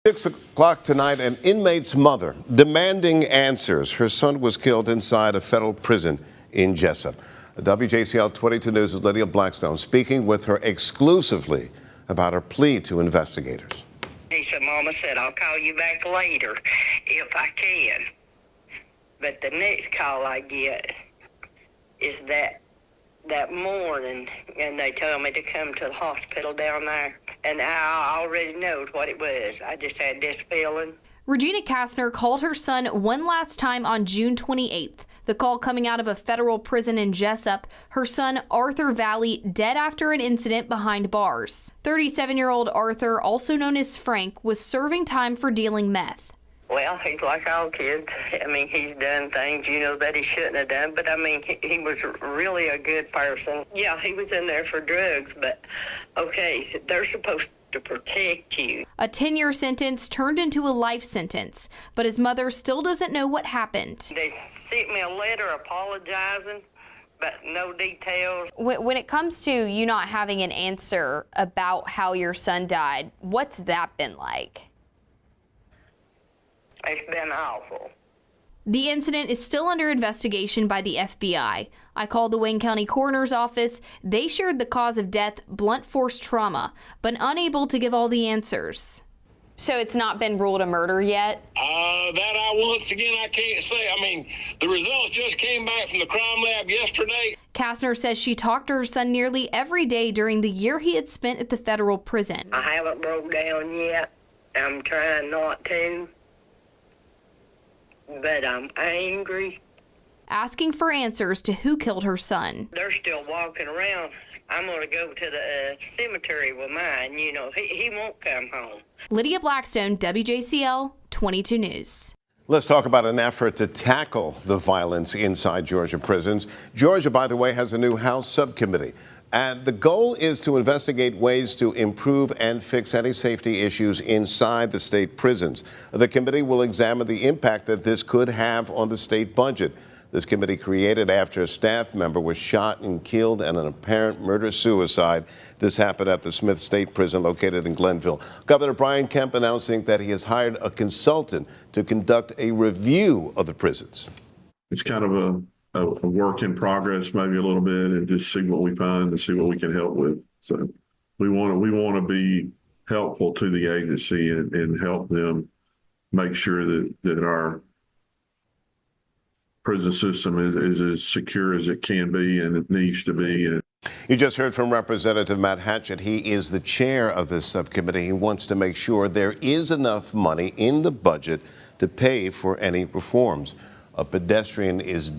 6 o'clock tonight, an inmate's mother demanding answers. Her son was killed inside a federal prison in Jessup. WJCL 22 News' Lydia Blackstone speaking with her exclusively about her plea to investigators. He said, Mama said, I'll call you back later if I can. But the next call I get is that morning, and they told me to come to the hospital down there. And I already know what it was. I just had this feeling. Regina Kastner called her son one last time on June 28th. The call coming out of a federal prison in Jessup. Her son, Arthur Valley, dead after an incident behind bars. 37-year-old Arthur, also known as Frank, was serving time for dealing meth. Well, he's like all kids. I mean, he's done things, that he shouldn't have done. But, I mean, he was really a good person. Yeah, he was in there for drugs. But, okay, they're supposed to protect you. A 10-year sentence turned into a life sentence. But his mother still doesn't know what happened. They sent me a letter apologizing, but no details. When it comes to you not having an answer about how your son died, what's that been like? It's been awful. The incident is still under investigation by the FBI. I called the Wayne County Coroner's Office. They shared the cause of death, blunt force trauma, but unable to give all the answers. So it's not been ruled a murder yet? Once again, I can't say. I mean, the results just came back from the crime lab yesterday. Kastner says she talked to her son nearly every day during the year he had spent at the federal prison. I haven't broke down yet. I'm trying not to. But I'm angry. Asking for answers to who killed her son. They're still walking around. I'm going to go to the cemetery with mine. He won't come home. Lydia Blackstone, WJCL 22 News. Let's talk about an effort to tackle the violence inside Georgia prisons. Georgia, by the way, has a new House subcommittee. And the goal is to investigate ways to improve and fix any safety issues inside the state prisons. The committee will examine the impact that this could have on the state budget. This committee created after a staff member was shot and killed in an apparent murder-suicide. This happened at the Smith State Prison located in Glenville. Governor Brian Kemp announcing that he has hired a consultant to conduct a review of the prisons. It's kind of a work in progress, maybe a little bit, and just see what we find and see what we can help with. So we want to be helpful to the agency and help them make sure that our prison system is as secure as it can be and it needs to be. You just heard from Representative Matt Hatchett. He is the chair of this subcommittee. He wants to make sure there is enough money in the budget to pay for any reforms. A pedestrian is